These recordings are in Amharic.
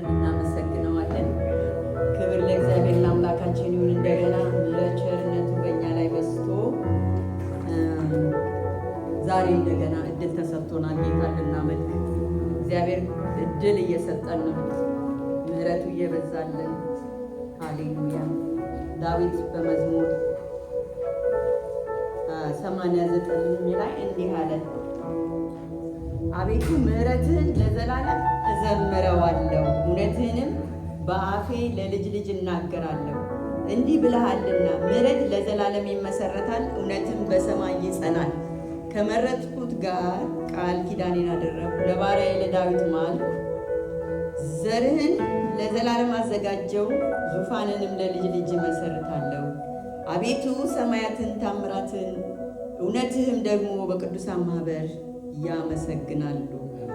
አድርገን እናመሰግነዋለን። ክብር ለእግዚአብሔር ለአምላካችን ይሁን። እንደገና ምሕረት ቸርነቱ በእኛ ላይ በዝቶ ዛሬ እንደገና እድል ተሰጥቶናል። ጌታ እንድናመልክ እግዚአብሔር እድል እየሰጠን ነው። ምሕረቱ እየበዛልን። ሃሌሉያ። ዳዊት በመዝሙር 89 ላይ እንዲህ አለ፣ አቤቱ ምሕረትህን ለዘላለም እዘምረዋለሁ፣ እውነትህንም በአፌ ለልጅ ልጅ እናገራለሁ። እንዲህ ብለሃልና ምሕረት ለዘላለም ይመሰረታል፣ እውነትም በሰማይ ይጸናል። ከመረጥኩት ጋር ቃል ኪዳኔን አደረግሁ፣ ለባሪያዬ ለዳዊት ማልሁ። ዘርህን ለዘላለም አዘጋጀው፣ ዙፋንንም ለልጅ ልጅ መሰርታለሁ። አቤቱ ሰማያትን ታምራትን እውነትህም ደግሞ በቅዱሳን ማህበር ያመሰግናሉ።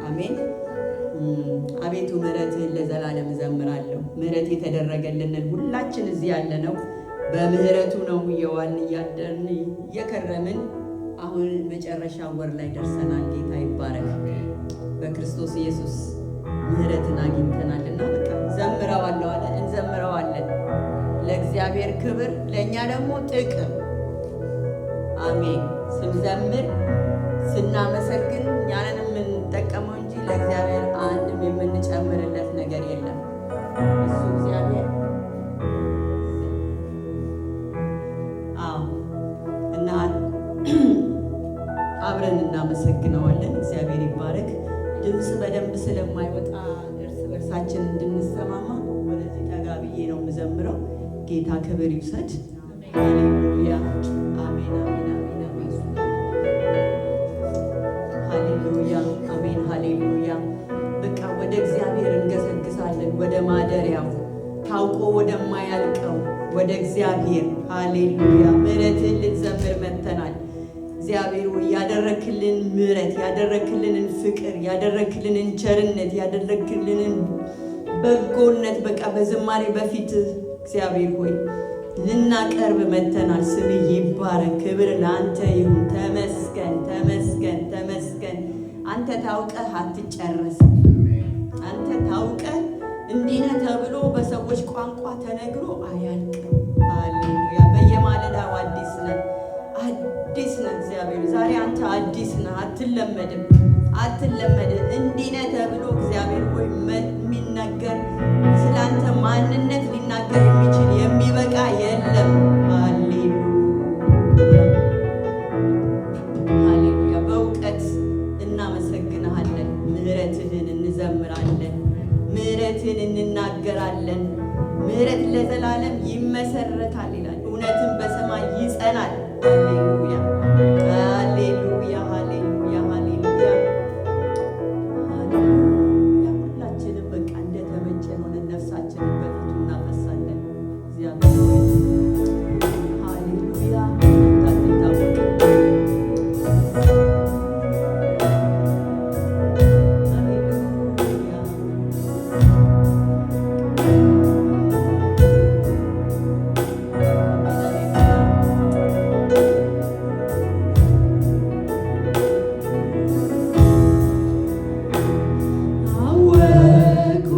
አሜን። አቤቱ ምሕረትህን ለዘላለም እዘምራለሁ። ምሕረት የተደረገልንን ሁላችን እዚህ ያለነው በምሕረቱ ነው። እየዋልን እያደርን እየከረምን አሁን መጨረሻ ወር ላይ ደርሰናል። ጌታ ይባረክ። በክርስቶስ ኢየሱስ ምሕረትን አግኝተናልና በቃ ዘምረዋለሁ አለ፣ እንዘምረዋለን። ለእግዚአብሔር ክብር፣ ለእኛ ደግሞ ጥቅም። አሜን። ስንዘምር ስናመሰግን እኛንን የምንጠቀመው እንጂ ለእግዚአብሔር አንድም የምንጨምርለት ነገር የለም። እሱ እግዚአብሔር እና አብረን እናመሰግነዋለን። እግዚአብሔር ይባረክ። ድምፅ በደንብ ስለማይወጣ እርስ በርሳችን እንድንሰማማ ወደዚህ ጠጋ ብዬ ነው የምዘምረው። ጌታ ክብር ይውሰድ። ሃሌሉያ። አሜን፣ አሜን፣ አሜን፣ አሜን። ሃሌሉያ፣ አሜን፣ ሃሌሉያ። በቃ ወደ እግዚአብሔር እንገሰግሳለን፣ ወደ ማደሪያው ታውቆ ወደማያልቀው ወደ እግዚአብሔር። ሃሌሉያ። ምሕረትን ልንዘምር መጥተናል። እግዚአብሔር ሆይ ያደረክልን ምሕረት፣ ያደረክልንን ፍቅር፣ ያደረክልንን ቸርነት፣ ያደረክልንን በጎነት በቃ በዝማሬ በፊትህ እግዚአብሔር ሆይ ልናቀርብ መጥተናል። ስምህ ይባረክ። ክብር ለአንተ ይሁን። ተመስገን፣ ተመስገን፣ ተመስገን። አንተ ታውቀህ አትጨረስም። አንተ ታውቀህ እንዲህ ነህ ተብሎ በሰዎች ቋንቋ ተነግሮ አያልቅም። ሃሌሉያ። በየማለዳው አዲስ ነህ፣ አዲስ ነህ እግዚአብሔር። ዛሬ አንተ አዲስ ነህ፣ አትለመድም፣ አትለመድም። እንዲህ ነህ ተብሎ እግዚአብሔር ሆይ የሚነገር ስለ አንተ ማንነት ሊናገር የሚችል የሚበቃ የለም። ሃሌሉያ፣ ሃሌሉያ። በእውቀት እናመሰግንሃለን። ምሕረትህን እንዘምራለን፣ ምሕረትህን እንናገራለን። ምሕረት ለዘላለም ይመሰረታል ይላል፣ እውነትም በሰማይ ይጸናል። ሃሌሉያ፣ ሃሌሉያ፣ ሃሌሉያ፣ ሃሌሉያ፣ ሃሌሉያ። ሁላችንም በቃ እንደተመቸን ሆነን ነፍሳችንን በፊቱ እናፈሳለን። እግዚአብሔር ሃሌሉያ። Awake,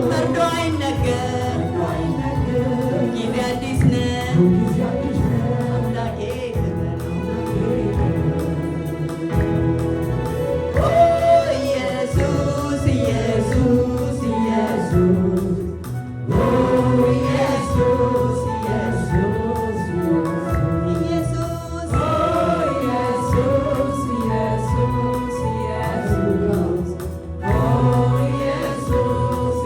መርዶ አይነገር ጊዜ አዲስ ነው አምላኬ ክብር ኦ ኢየሱስ ኢየሱስ ኢየሱስ ኦ ኢየሱስ ኢየሱስ ኢየሱስ ኦ ኢየሱስ ኢየሱስ ኢየሱስ ኦ ኢየሱስ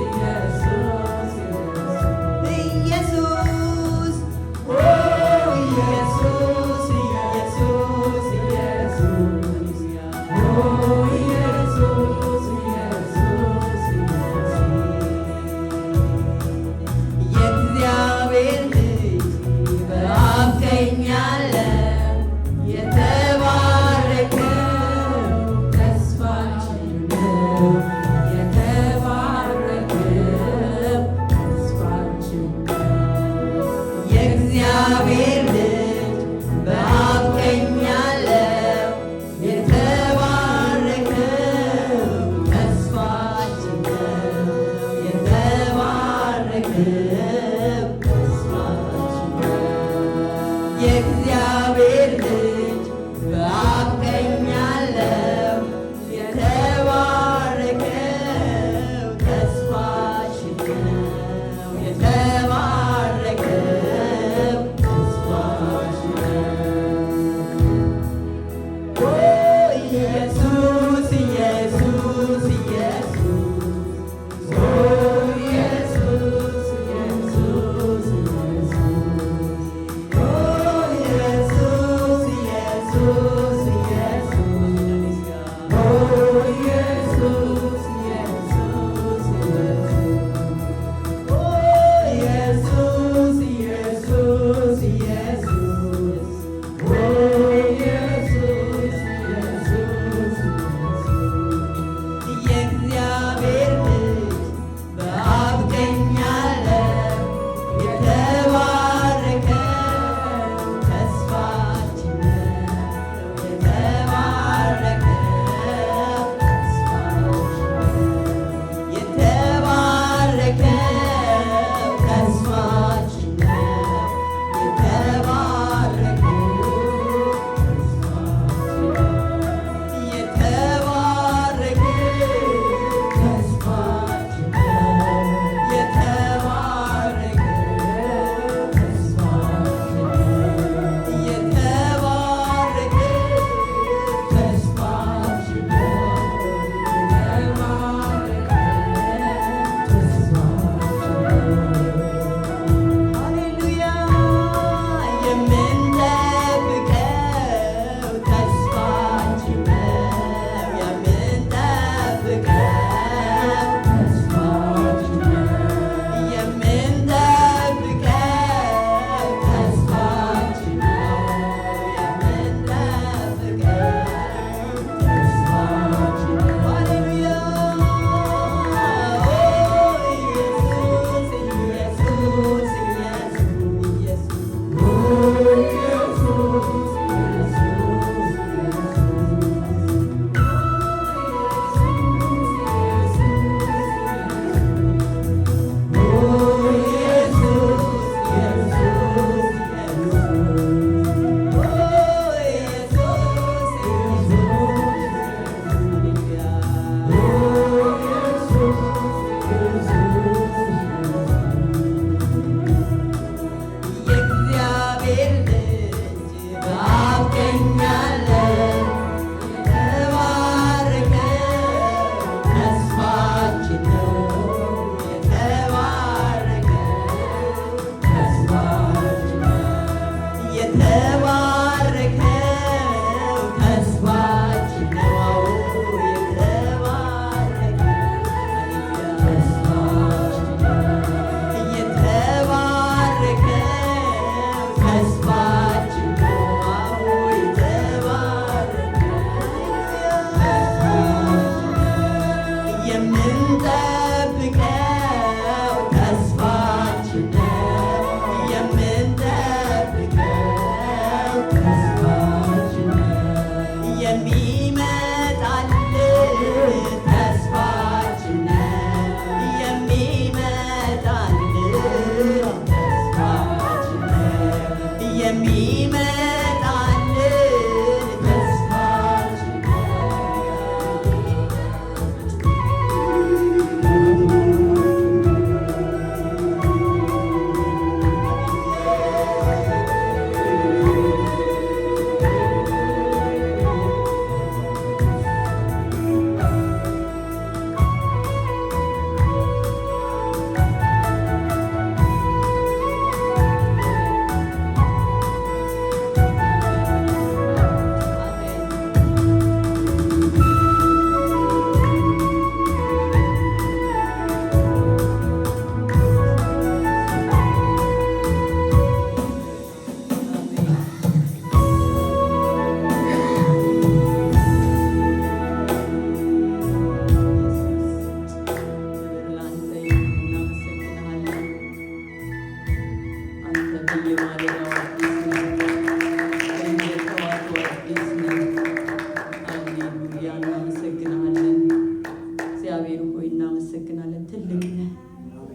ሆይ እናመሰግናለን። ትልቅ ነህ።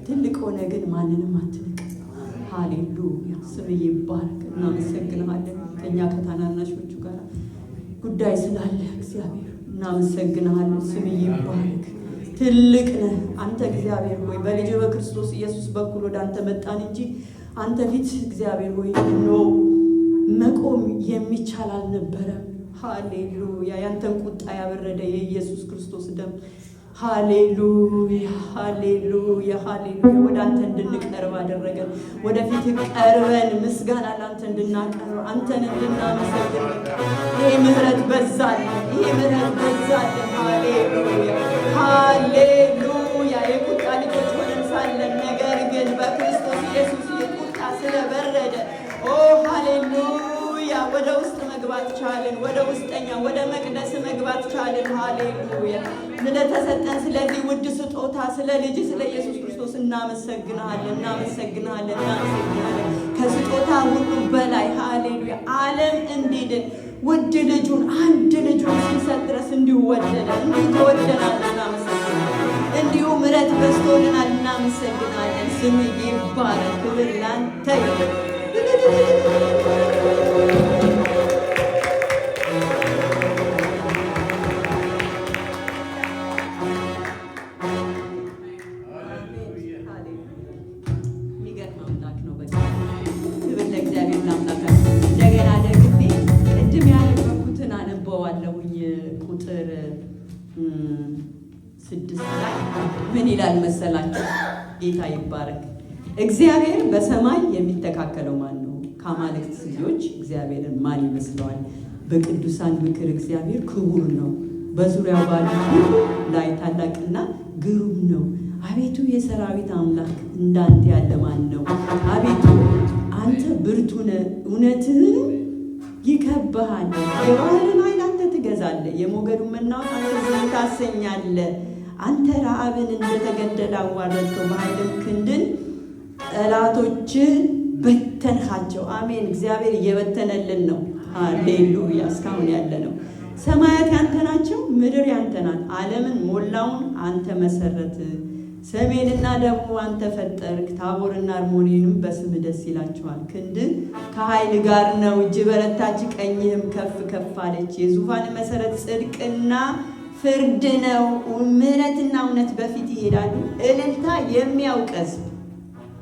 ትልቅ ሆነ ግን ማንንም አትንቅ። ሃሌሉያ ስም ይባረክ። እናመሰግናለን። ከኛ ከታናናሾቹ ጋር ጉዳይ ስላለ እግዚአብሔር እናመሰግናለን። ስም ይባረክ። ትልቅ ነህ አንተ እግዚአብሔር ሆይ በልጅ በክርስቶስ ኢየሱስ በኩል ወደ አንተ መጣን እንጂ አንተ ፊት እግዚአብሔር ሆይ መቆም የሚቻል አልነበረም። ሃሌሉያ ያንተን ቁጣ ያበረደ የኢየሱስ ክርስቶስ ደም ሃሌሉያ ሃሌሉያ ሃሌሉያ ወደ አንተ እንድንቀርብ አደረገን። ወደፊት ቀርበን ምስጋና ለአንተ እንድናቀርብ አንተን እንድናመሰግን ይሄ ምህረት በዛልን። ይሄ ምህረት በዛልን። ሃሌሉያ ሃሌሉያ የቁጣ ልጆች ሆነን ሳለን ነገር ግን በክርስቶስ ኢየሱስ የቁጣ ስለበረደ ሃሌሉያ ወደ ውስጥ መግባት ቻልን። ወደ ውስጠኛ ወደ መቅደስ መግባት ቻልን። ሃሌሉያ ስለተሰጠን ስለዚህ ውድ ስጦታ ስለ ልጅ ስለ ኢየሱስ ክርስቶስ እናመሰግናለን እናመሰግናለን እናመሰግናለን። ከስጦታ ሁሉ በላይ ሃሌሉያ ዓለም እንዲድን ውድ ልጁን አንድ ልጁን እስኪሰጥ ድረስ እንዲሁ ወደደ። እንዲሁ ተወደናል። እናመሰግናለን። እንዲሁ ምሕረት በዝቶልናል። እናመሰግናለን። ስም ይባረክ። ክብር ላንተ ይሁን። ቁጥር 6 ላይ ምን ይላል መሰላችሁ? ጌታ ይባረክ። እግዚአብሔር በሰማይ የሚተካከለው ማን ነው? ከአማልክት ልጆች እግዚአብሔርን ማን ይመስለዋል? በቅዱሳን ምክር እግዚአብሔር ክቡር ነው፣ በዙሪያው ባሉ ሁሉ ላይ ታላቅና ግሩም ነው። አቤቱ የሰራዊት አምላክ እንዳንተ ያለ ማን ነው? አቤቱ አንተ ብርቱ ነህ፣ እውነትህን ይከብሃል። የባህርን ኃይል አንተ ትገዛለህ፣ የሞገዱን መናወጥ አንተ ዝም ታሰኛለህ። አንተ ረዓብን እንደተገደለ አዋረድከው፣ በኃይልም ክንድን ጠላቶችን በተንሃቸው። አሜን። እግዚአብሔር እየበተነልን ነው። ሃሌሉያ። እስካሁን ያለ ነው። ሰማያት ያንተ ናቸው፣ ምድር ያንተ ናት። ዓለምን ሞላውን አንተ መሰረት፣ ሰሜንና ደቡብ አንተ ፈጠርክ። ታቦርና አርሞኒንም በስምህ ደስ ይላቸዋል። ክንድህ ከኃይል ጋር ነው፣ እጅ በረታች፣ ቀኝህም ከፍ ከፍ አለች። የዙፋን መሰረት ጽድቅና ፍርድ ነው፣ ምሕረትና እውነት በፊት ይሄዳሉ። እልልታ የሚያውቀዝ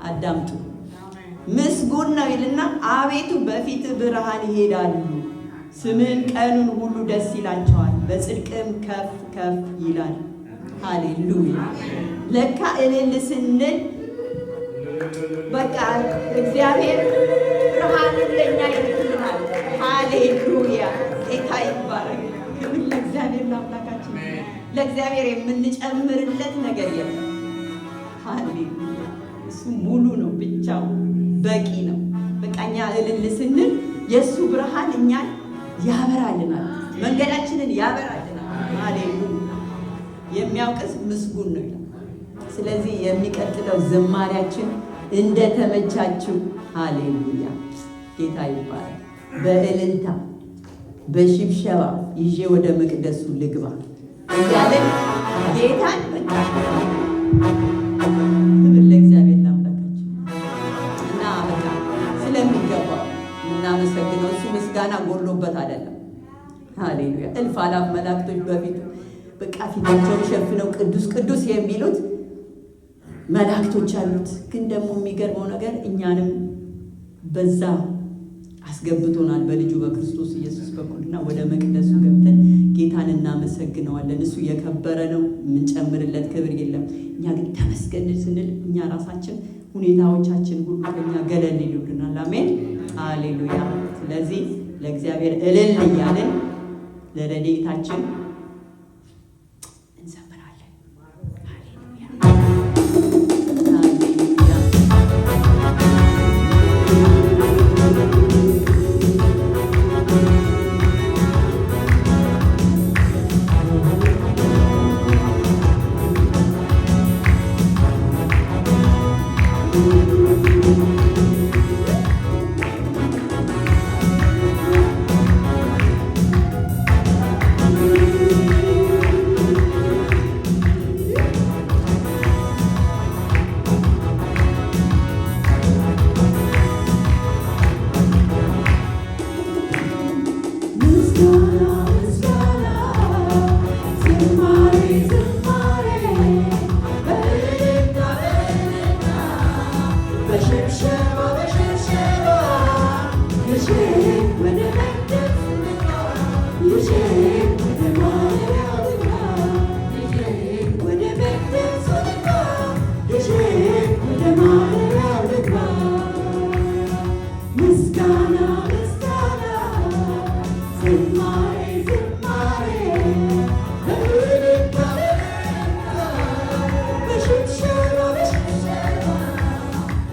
አዳምጡ፣ ምስጉን ነው ይልና አቤቱ በፊት ብርሃን ይሄዳሉ። ስምህን ቀኑን ሁሉ ደስ ይላቸዋል፣ በጽድቅም ከፍ ከፍ ይላል። ሃሌሉያ። ለካ እልል ስንል በቃ እግዚአብሔር ብርሃንን ለእኛ ይልክልናል። ሃሌሉያ። ጌታ ይባረክ። ክብር ለእግዚአብሔር ለአምላካችን። ለእግዚአብሔር የምንጨምርለት ነገር የለም። ሃሌሉያ። እሱ ሙሉ ነው፣ ብቻው በቂ ነው። በቃ እኛ እልል ስንል የእሱ ብርሃን እኛን ያበራልናል፣ መንገዳችንን ያበራልናል። ሃሌሉያ። የሚያውቅስ ምስጉን ነው ይላል። ስለዚህ የሚቀጥለው ዝማሪያችን እንደተመቻችሁ ሃሌሉያ ጌታ ይባላል። በእልልታ በሽብሸባ ይዤ ወደ መቅደሱ ልግባ እያለን ጌታን በቃ ክብር ለእግዚአብሔር ለአምላካችን እና በቃ ስለሚገባው እናመሰግነው። እሱ ምስጋና ጎሎበት አይደለም። ሃሌሉያ። እልፍ አላፍ መላእክቶች በፊቱ በቃ ፊታቸውን ሸፍነው ቅዱስ ቅዱስ የሚሉት መላእክቶች አሉት። ግን ደግሞ የሚገርመው ነገር እኛንም በዛ አስገብቶናል በልጁ በክርስቶስ ኢየሱስ በኩልና ወደ መቅደሱ ገብተን ጌታን እናመሰግነዋለን። እሱ የከበረ ነው፣ የምንጨምርለት ክብር የለም። እኛ ግን ተመስገን ስንል እኛ ራሳችን ሁኔታዎቻችን ሁሉ ከኛ ገለል ይሉልናል። አሜን ሃሌሉያ። ስለዚህ ለእግዚአብሔር እልል እያለን ለረድኤታችን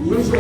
With